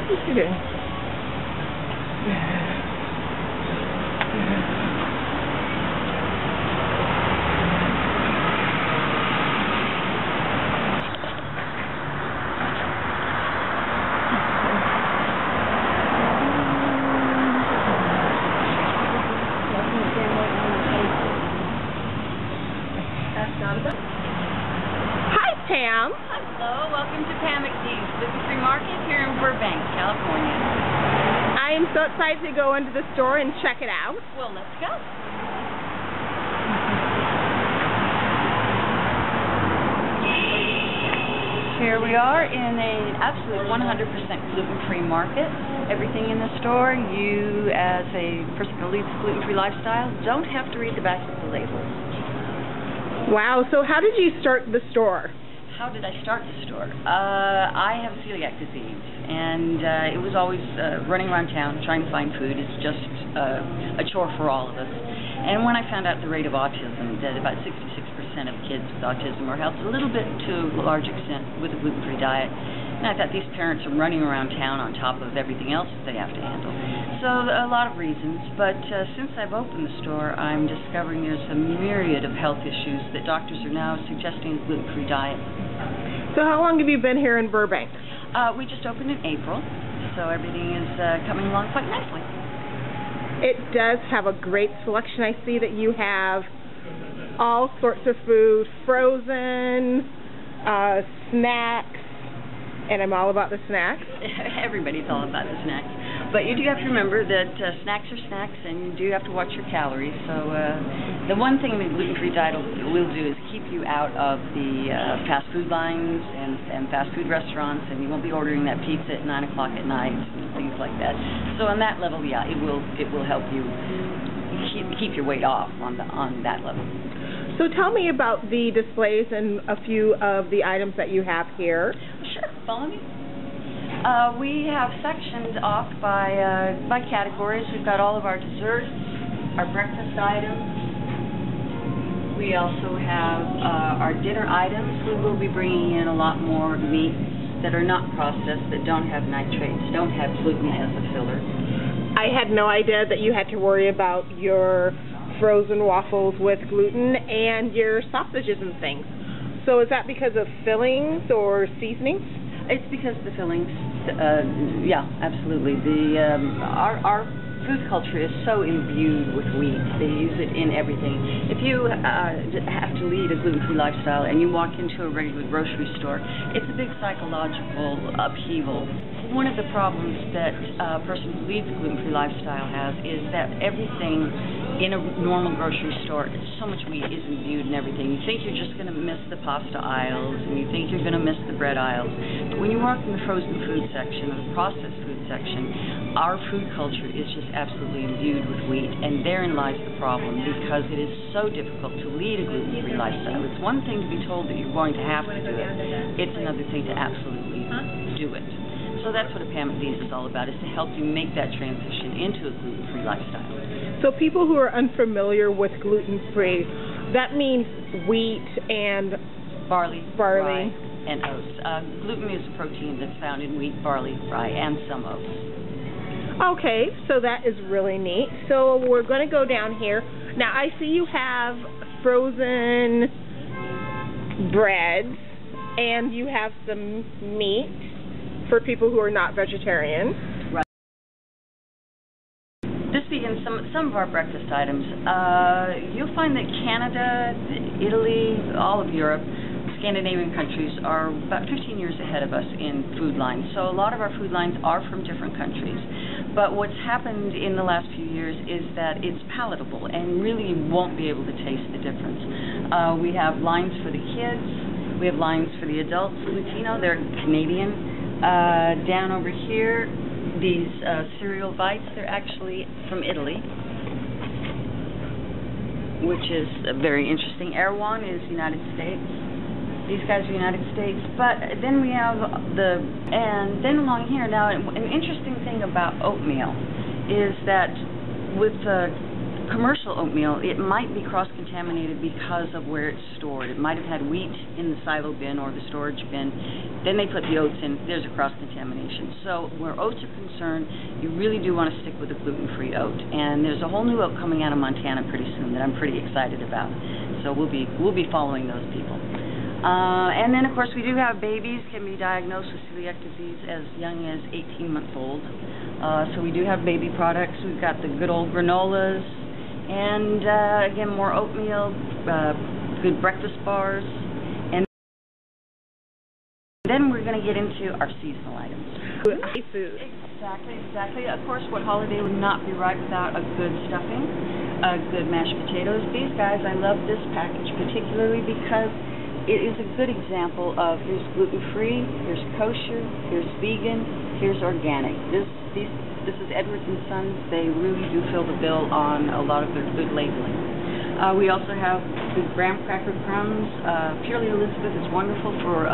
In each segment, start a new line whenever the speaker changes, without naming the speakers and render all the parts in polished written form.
Okay. Hi, Pam.
Hello, welcome to Pam MacD's Gluten Free Market here in Burbank, California.
I am so excited to go into the store and check it out.
Well, let's go. Here we are in an absolute 100% gluten-free market. Everything in the store, you as a person who leads a gluten-free lifestyle don't have to read the back of the labels.
Wow, so how did you start the store?
How did I start the store? I have celiac disease, and it was always running around town trying to find food. It's just a chore for all of us. And when I found out the rate of autism, that about 66% of kids with autism are helped a little bit to a large extent with a gluten-free diet, and I thought these parents are running around town on top of everything else that they have to handle. So a lot of reasons, but since I've opened the store, I'm discovering there's a myriad of health issues that doctors are now suggesting a gluten-free diet.
So how long have you been here in Burbank?
We just opened in April, so everything is coming along quite nicely.
It does have a great selection. I see that you have all sorts of food, frozen, snacks, and I'm all about the snacks.
Everybody's all about the snacks. But you do have to remember that snacks are snacks, and you do have to watch your calories. So the one thing the gluten-free diet will do is keep you out of the fast food lines and fast food restaurants, and you won't be ordering that pizza at 9 o'clock at night and things like that. So on that level, yeah, it will help you keep your weight off on that level.
So tell me about the displays and a few of the items that you have here.
Sure, follow me. We have sections off by categories. We've got all of our desserts, our breakfast items. We also have our dinner items. We will be bringing in a lot more meats that are not processed, that don't have nitrates, don't have gluten as a filler.
I had no idea that you had to worry about your frozen waffles with gluten and your sausages and things. So is that because of fillings or seasonings?
It's because of the fillings. Yeah, absolutely. Our food culture is so imbued with wheat. They use it in everything. If you have to lead a gluten-free lifestyle and you walk into a regular grocery store, it's a big psychological upheaval. One of the problems that a person who leads a gluten-free lifestyle has is that everything in a normal grocery store, so much wheat is imbued in everything. You think you're just going to miss the pasta aisles, and you think you're going to miss the bread aisles. But when you walk in the frozen food section or the processed food section, our food culture is just absolutely imbued with wheat, and therein lies the problem, because it is so difficult to lead a gluten-free lifestyle. It's one thing to be told that you're going to have to do it. It's another thing to absolutely do it. So that's what a Pam MacD's is all about, is to help you make that transition into a gluten-free lifestyle.
So people who are unfamiliar with gluten-free, that means wheat and
barley,
rye,
and oats. Gluten is a protein that's found in wheat, barley, rye, and some oats.
Okay, so that is really neat. So we're going to go down here. Now I see you have frozen breads, and you have some meat for people who are not vegetarian.
Right. This begins some of our breakfast items. You'll find that Canada, Italy, all of Europe, Scandinavian countries are about 15 years ahead of us in food lines. So a lot of our food lines are from different countries. But what's happened in the last few years is that it's palatable, and really you won't be able to taste the difference. We have lines for the kids. We have lines for the adults. Latino, they're Canadian. Down over here, these cereal bites, they're actually from Italy, which is very interesting. Erewhon is United States. These guys are United States. But then we have and then along here, now an interesting thing about oatmeal is that with commercial oatmeal, it might be cross-contaminated because of where it's stored. It might have had wheat in the silo bin or the storage bin. Then they put the oats in. There's a cross-contamination. So where oats are concerned, you really do want to stick with a gluten-free oat. And there's a whole new oat coming out of Montana pretty soon that I'm pretty excited about. So we'll be following those people. And then, of course, we do have babies can be diagnosed with celiac disease as young as 18 months old. So we do have baby products. We've got the good old granolas, and again, more oatmeal, good breakfast bars. And then we're going to get into our seasonal items.
Food.
Exactly. Of course, what holiday would not be right without a good stuffing, good mashed potatoes. These guys, I love this package particularly because it is a good example of here's gluten-free, here's kosher, here's vegan, here's organic. This is Edwards & Sons. They really do fill the bill on a lot of their good labeling. We also have the graham cracker crumbs. Purely Elizabeth is wonderful for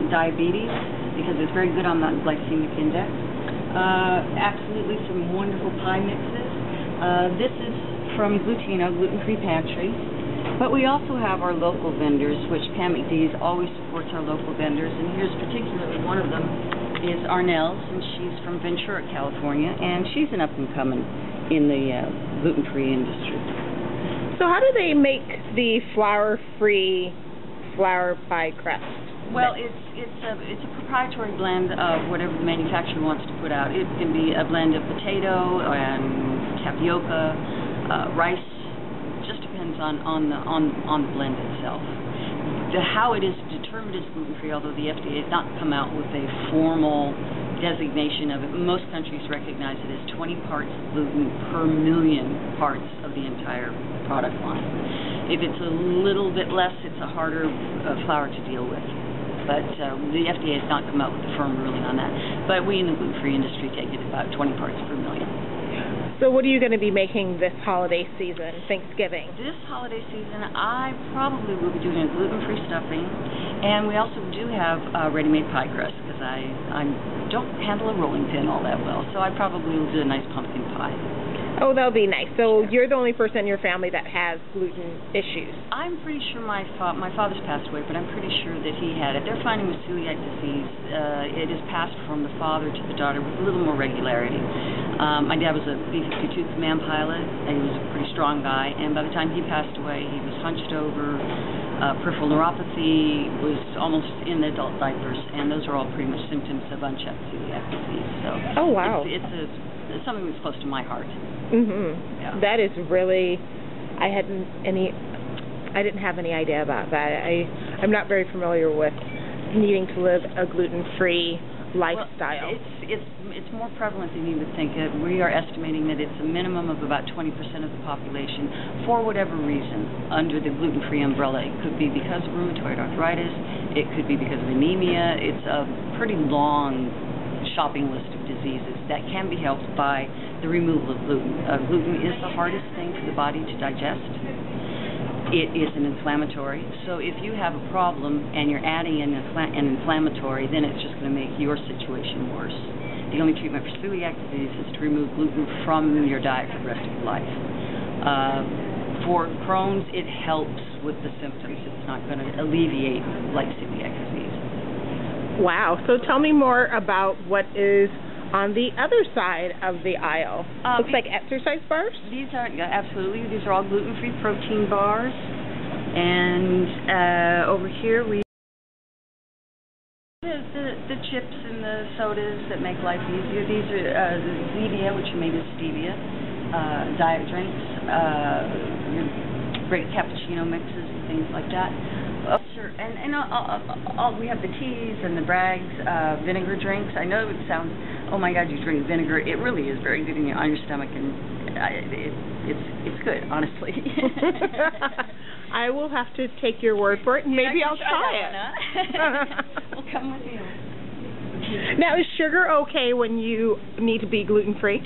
diabetes because it's very good on the glycemic index. Absolutely some wonderful pie mixes. This is from Glutino, Gluten-Free Pantry. But we also have our local vendors, which Pam MacD always supports our local vendors, and here's particularly one of them is Arnell's, and she's from Ventura, California, and she's an up-and-coming in the gluten-free industry.
So how do they make the flour-free flour pie crust?
Well, it's a proprietary blend of whatever the manufacturer wants to put out. It can be a blend of potato and tapioca, rice. On the blend itself. How it is determined as gluten-free, although the FDA has not come out with a formal designation of it, most countries recognize it as 20 parts gluten per million parts of the entire product line. If it's a little bit less, it's a harder flour to deal with. But the FDA has not come out with a firm ruling on that. But we in the gluten-free industry take it about 20 parts per million.
So what are you going to be making this holiday season, Thanksgiving?
This holiday season, I probably will be doing a gluten-free stuffing, and we also do have ready-made pie crust because I don't handle a rolling pin all that well, so I probably will do a nice pumpkin pie.
Oh, that'll be nice. So you're the only person in your family that has gluten issues.
I'm pretty sure my father's passed away, but I'm pretty sure that he had it. They're finding with celiac disease, it is passed from the father to the daughter with a little more regularity. My dad was a B-52 command pilot, and he was a pretty strong guy, and by the time he passed away, he was hunched over, peripheral neuropathy, was almost in adult diapers, and those are all pretty much symptoms of unchecked celiac disease. So
oh, wow.
It's something that's close to my heart.
Mm-hmm. Yeah. That is really, I didn't have any idea about that. I'm not very familiar with needing to live a gluten-free lifestyle.
Well, it's more prevalent than you would think. We are estimating that it's a minimum of about 20% of the population for whatever reason under the gluten-free umbrella. It could be because of rheumatoid arthritis. It could be because of anemia. It's a pretty long shopping list of diseases that can be helped by the removal of gluten. Gluten is the hardest thing for the body to digest. It is an inflammatory, so if you have a problem and you're adding an inflammatory, then it's just going to make your situation worse. The only treatment for celiac disease is to remove gluten from your diet for the rest of your life. For Crohn's, it helps with the symptoms. It's not going to alleviate like celiac disease.
Wow. So tell me more about what is on the other side of the aisle. Looks like exercise bars?
These are, absolutely. These are all gluten-free protein bars. And over here we the chips and the sodas that make life easier. These are the Zevia, which are made of stevia, diet drinks, your great cappuccino mixes and things like that. Sure. And we have the teas and the Bragg's vinegar drinks. I know it sounds, oh my God, you drink vinegar. It really is very good on your stomach, and it's good, honestly.
I will have to take your word for it, and maybe I'll try it.
Well, come with me.
Now, is sugar okay when you need to be gluten-free?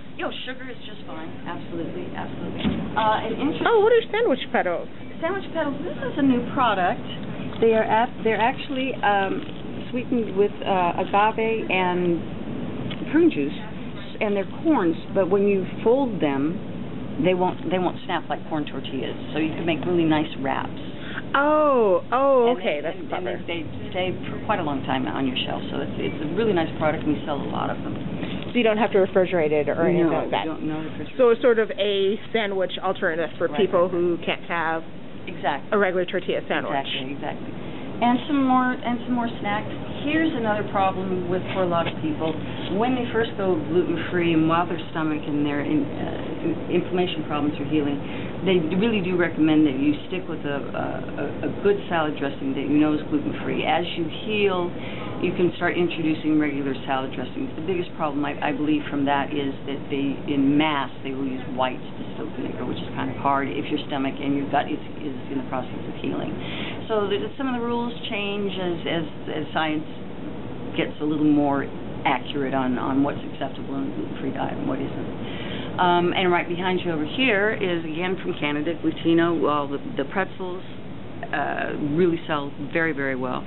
Sugar is just fine. Absolutely, absolutely.
What are sandwich petals?
Sandwich petals. This is a new product. They're actually sweetened with agave and prune juice, and they're corns. But when you fold them, they won't snap like corn tortillas. So you can make really nice wraps.
Oh,
And
okay, that's clever.
And they stay for quite a long time on your shelf. So it's a really nice product, and we sell a lot of them.
So you don't have to refrigerate it or anything like that.
No refrigeration.
So it's sort of a sandwich alternative for people who can't have a regular tortilla sandwich.
Exactly. And some more snacks. Here's another problem for a lot of people. When they first go gluten-free, and while their stomach and their inflammation problems are healing, they really do recommend that you stick with a good salad dressing that you know is gluten-free. As you heal, you can start introducing regular salad dressings. The biggest problem, I believe, from that is that in mass, they will use white distilled vinegar, which is kind of hard if your stomach and your gut is in the process of healing. So some of the rules change as science gets a little more accurate on what's acceptable in a gluten-free diet and what isn't. And right behind you over here is, again, from Canada, Glutino. Well, the pretzels really sell very, very well.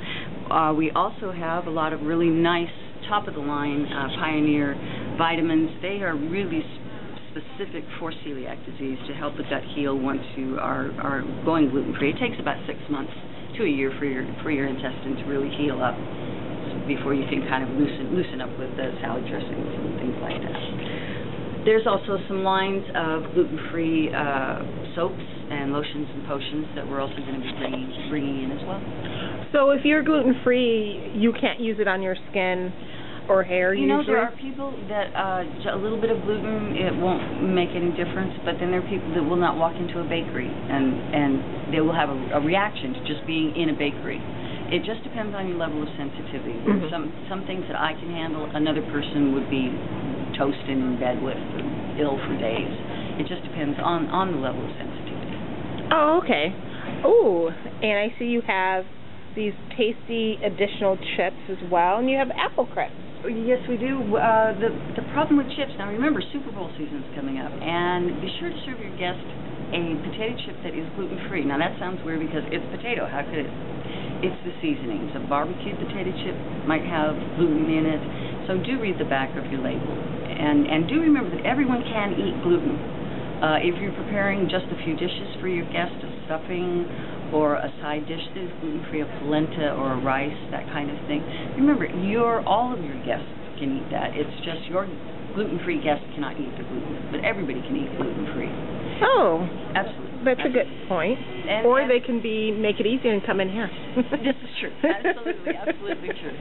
We also have a lot of really nice, top-of-the-line Pioneer vitamins. They are really specific for celiac disease to help the gut heal once you are going gluten-free. It takes about 6 months to a year for your intestine to really heal up before you can kind of loosen up with the salad dressings and things like that. There's also some lines of gluten-free soaps and lotions and potions that we're also going to be bringing in as well.
So if you're gluten-free, you can't use it on your skin or hair usually?
You know, there are people that a little bit of gluten, it won't make any difference, but then there are people that will not walk into a bakery and they will have a reaction to just being in a bakery. It just depends on your level of sensitivity. Mm-hmm. Some things that I can handle, another person would be toasted in bed with, ill for days. It just depends on the level of sensitivity.
Oh, okay. Oh, and I see you have these tasty additional chips as well, and you have apple crisp.
Yes, we do. The problem with chips, now remember, Super Bowl season's coming up, and be sure to serve your guest a potato chip that is gluten-free. Now that sounds weird because it's potato. How could it? It's the seasonings. A barbecued potato chip might have gluten in it, so do read the back of your label. And do remember that everyone can eat gluten. If you're preparing just a few dishes for your guest, a stuffing or a side dish that is gluten-free, a polenta or a rice, that kind of thing, remember, all of your guests can eat that. It's just your gluten-free guests cannot eat the gluten, but everybody can eat gluten-free.
Oh,
absolutely.
That's a good point. Or they can make it easy and come in here.
This is true. Absolutely true.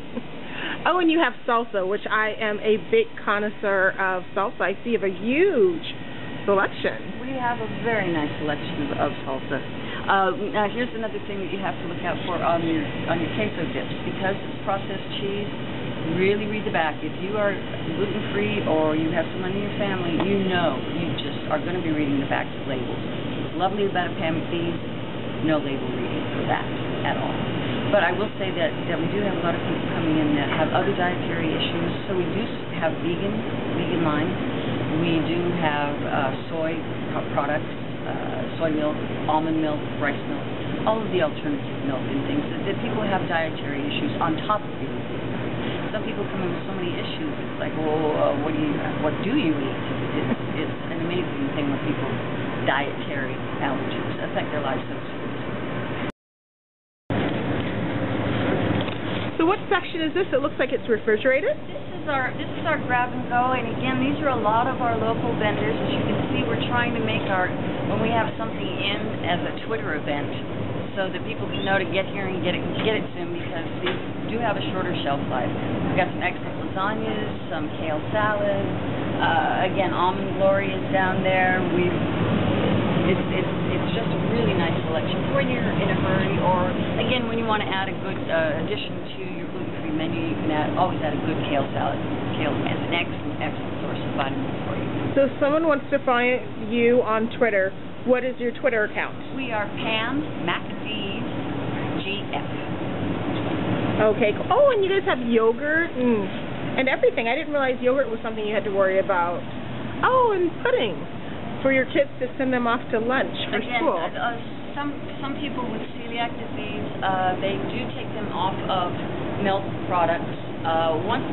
Oh, and you have salsa, which I am a big connoisseur of salsa. I see you have a huge selection.
We have a very nice selection of salsa. Now, here's another thing that you have to look out for on your queso dips. Because it's processed cheese, really read the back. If you are gluten-free or you have someone in your family, you just are going to be reading the back of labels. What's lovely about a Pam MacD, no label reading for that at all. But I will say that we do have a lot of people coming in that have other dietary issues. So we do have vegan lines. We do have soy products, soy milk, almond milk, rice milk, all of the alternative milk and things that people have dietary issues on top of being gluten. Some people come in with so many issues. It's like, well, what do you eat? It's an amazing thing when people dietary allergies affect their lives so seriously.
So what section is this? It looks like it's refrigerated.
This is our grab and go, and again, these are a lot of our local vendors. As you can see, we're trying to make when we have something in as a Twitter event, so that people can know to get here and get it soon, because these do have a shorter shelf life. We've got some excellent lasagnas, some kale salad. Again, almond glory is down there. It's just a really nice selection for when you're in a hurry, or again when you want to add a good addition to your gluten-free menu. You can always add a good kale salad. Kale is an excellent source of vitamins for you.
So if someone wants to find you on Twitter, what is your Twitter account?
We are Pam MacD GF.
Okay. Oh, and you guys have yogurt and everything. I didn't realize yogurt was something you had to worry about. Oh, and pudding for your kids to send them off to lunch for school.
Some people with celiac disease, they do take them off of milk products. Once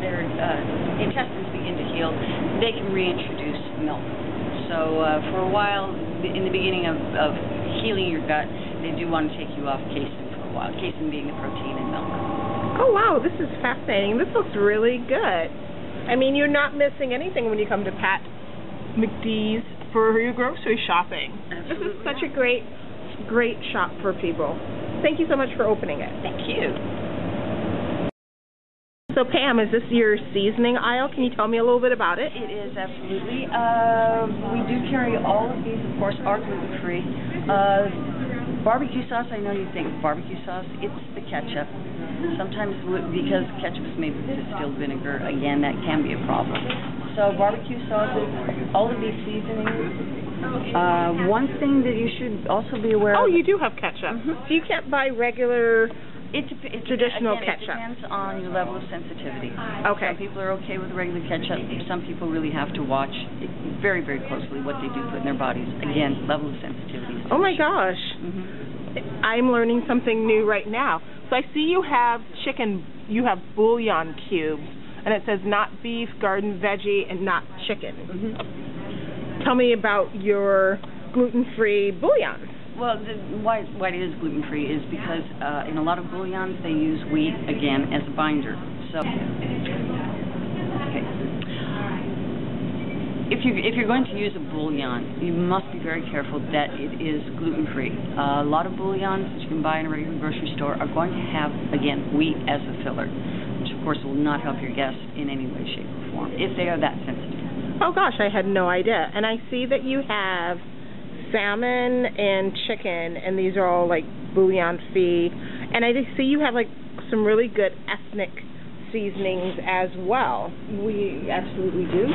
their intestines begin to heal, they can reintroduce milk. So So for a while, in the beginning of healing your gut, they do want to take you off casein for a while, casein being the protein in milk.
Oh, wow, this is fascinating. This looks really good. I mean, you're not missing anything when you come to Pat MacD's for your grocery shopping.
Absolutely.
This is such a great shop for people. Thank you so much for opening it.
Thank you.
So, Pam, is this your seasoning aisle? Can you tell me a little bit about it?
It is, absolutely. We do carry all of these, of course, are gluten-free. Barbecue sauce, I know you think barbecue sauce, it's the ketchup. Sometimes because ketchup is made with distilled vinegar, again, that can be a problem. So barbecue sauces, all of these seasonings. One thing that you should also be aware of...
Oh, you do have ketchup. So you can't buy regular... traditional ketchup.
It depends on your level of sensitivity.
Okay.
Some people are okay with regular ketchup. Some people really have to watch very, very closely what they do put in their bodies. Again, level of sensitivity.
Oh my gosh. I'm learning something new right now. So I see you have bouillon cubes, and it says not beef, garden veggie, and not chicken. Tell me about your gluten-free bouillons.
Well, why it is gluten-free is because in a lot of bouillons they use wheat, again, as a binder. So, if you're going to use a bouillon, you must be very careful that it is gluten-free. A lot of bouillons that you can buy in a regular grocery store are going to have, again, wheat as a filler, which of course will not help your guests in any way, shape, or form, if they are that sensitive.
Oh gosh, I had no idea. And I see that you have salmon and chicken, and these are all like bouillon free. And I see you have like some really good ethnic seasonings as well. We absolutely do.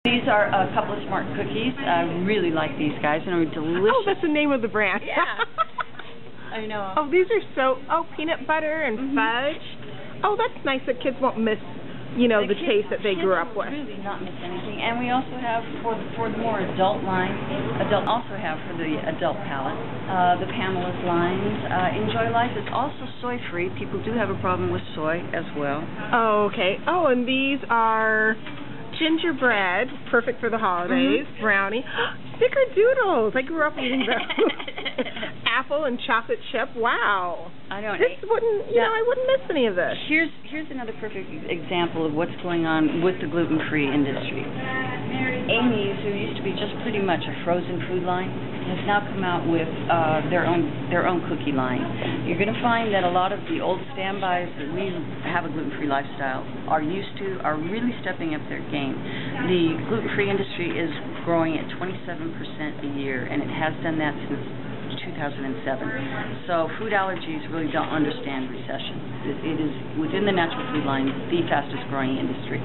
These are a couple of smart cookies. I really like these guys, and they're delicious.
Oh, that's the name of the brand.
Yeah. I know.
Oh, these are peanut butter and fudge. Oh, that's nice that kids won't miss, the taste that they grew up with.
Really not miss anything. And we also have for the more adult line. Also have for the adult palate the Pamela's lines. Enjoy Life is also soy-free. People do have a problem with soy as well.
Oh, okay. Oh, and these are gingerbread, perfect for the holidays. Brownie, snickerdoodles. I grew up eating those. Apple and chocolate chip. Wow.
I know.
This wouldn't, I wouldn't miss any of this.
Here's another perfect example of what's going on with the gluten-free industry. Amy's, who used to be just pretty much a frozen food line, has now come out with their own cookie line. You're going to find that a lot of the old standbys that we have a gluten-free lifestyle are used to are really stepping up their game. The gluten-free industry is growing at 27% a year, and it has done that since 2007. So food allergies really don't understand recession. It is, within the natural food line, the fastest growing industry.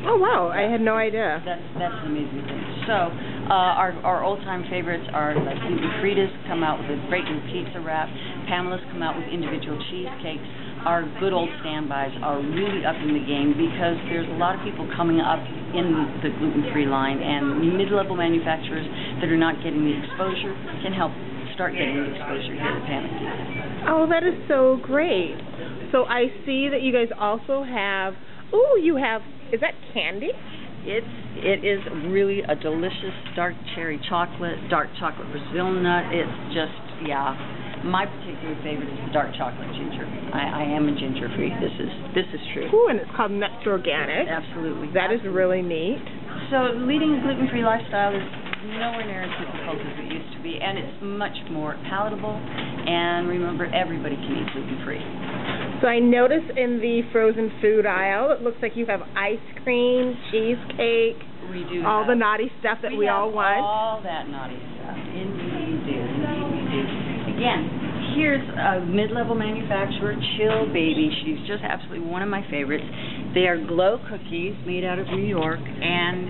Oh wow, I had no idea.
That's an amazing thing. So our old-time favorites are like Gluten Fritas come out with a great new pizza wrap. Pamela's come out with individual cheesecakes. Our good old standbys are really up in the game because there's a lot of people coming up in the gluten-free line, and mid-level manufacturers that are not getting the exposure can help start getting the exposure here at Pam MacD.
Oh, that is so great. So I see that you guys also have, is that candy?
It is really a delicious dark chocolate Brazil nut. It's just, my particular favorite is the dark chocolate ginger. I am a ginger freak. This is true.
Ooh, and it's called Nuts Organic.
Absolutely.
That is really neat.
So leading a gluten-free lifestyle is nowhere near as difficult as it used to be, and it's much more palatable. And remember, everybody can eat gluten-free.
So I notice in the frozen food aisle, it looks like you have ice cream, cheesecake,
we do
all the naughty stuff that we all want.
All that naughty stuff. Indeed, we do. Again, here's a mid-level manufacturer, Chill Baby. She's just absolutely one of my favorites. They are glow cookies made out of New York, and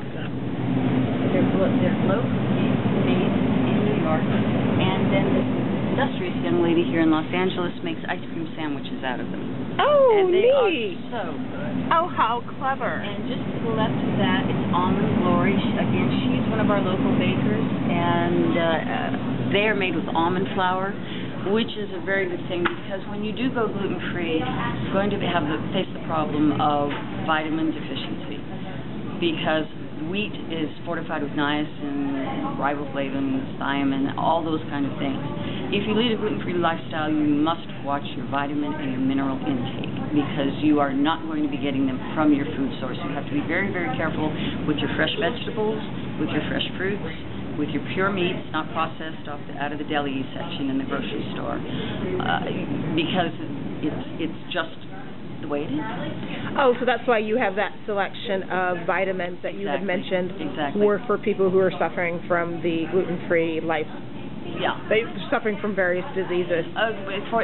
they're glow cookies made in New York, and then this industrious young lady here in Los Angeles makes ice cream sandwiches out of them.
Oh,
and they
neat.
are so good.
Oh, how clever.
And just to the left of that, it's Almond Glory. Again, she's one of our local bakers, and they are made with almond flour, which is a very good thing because when you do go gluten-free, you're going to face the problem of vitamin deficiency because wheat is fortified with niacin, riboflavin, thiamine, all those kind of things. If you lead a gluten-free lifestyle, you must watch your vitamin and your mineral intake, because you are not going to be getting them from your food source. You have to be very, very careful with your fresh vegetables, with your fresh fruits, with your pure meats, not processed out of the deli section in the grocery store, because it's just the way it is.
Oh, so that's why you have that selection of vitamins that you had mentioned were for people who are suffering from the gluten-free life.
Yeah.
They're suffering from various diseases.
Especially for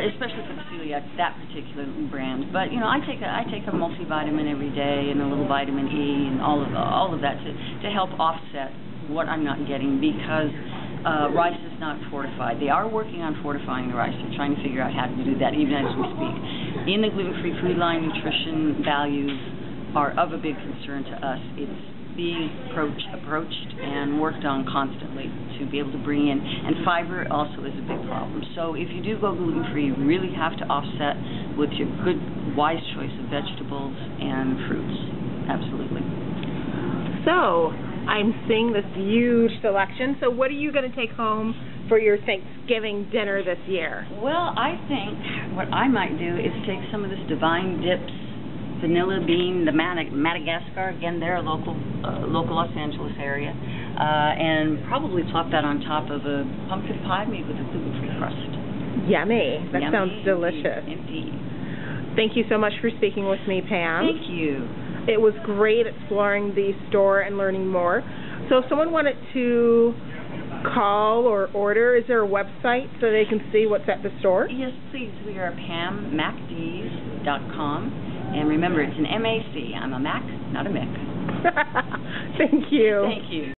the celiac, that particular brand. But I take a multivitamin every day and a little vitamin E and all of that to help offset what I'm not getting, because rice is not fortified. They are working on fortifying the rice. They're trying to figure out how to do that even as we speak. In the gluten-free food line, nutrition values are of a big concern to us. It's being approached and worked on constantly to be able to bring in, and fiber also is a big problem. So if you do go gluten-free, you really have to offset with your good, wise choice of vegetables and fruits. Absolutely.
So I'm seeing this huge selection. So what are you going to take home for your Thanksgiving dinner this year?
Well, I think what I might do is take some of this Divine Dips vanilla bean, the Madagascar, again, they're a local Los Angeles area, and probably plop that on top of a pumpkin pie made with a gluten-free crust.
Yummy. That sounds delicious.
Indeed.
Thank you so much for speaking with me, Pam.
Thank you.
It was great exploring the store and learning more. So if someone wanted to call or order, is there a website so they can see what's at the store?
Yes, please. We are PamMacDs.com. And remember, it's an M-A-C. I'm a Mac, not a Mick.
Thank you.
Thank you.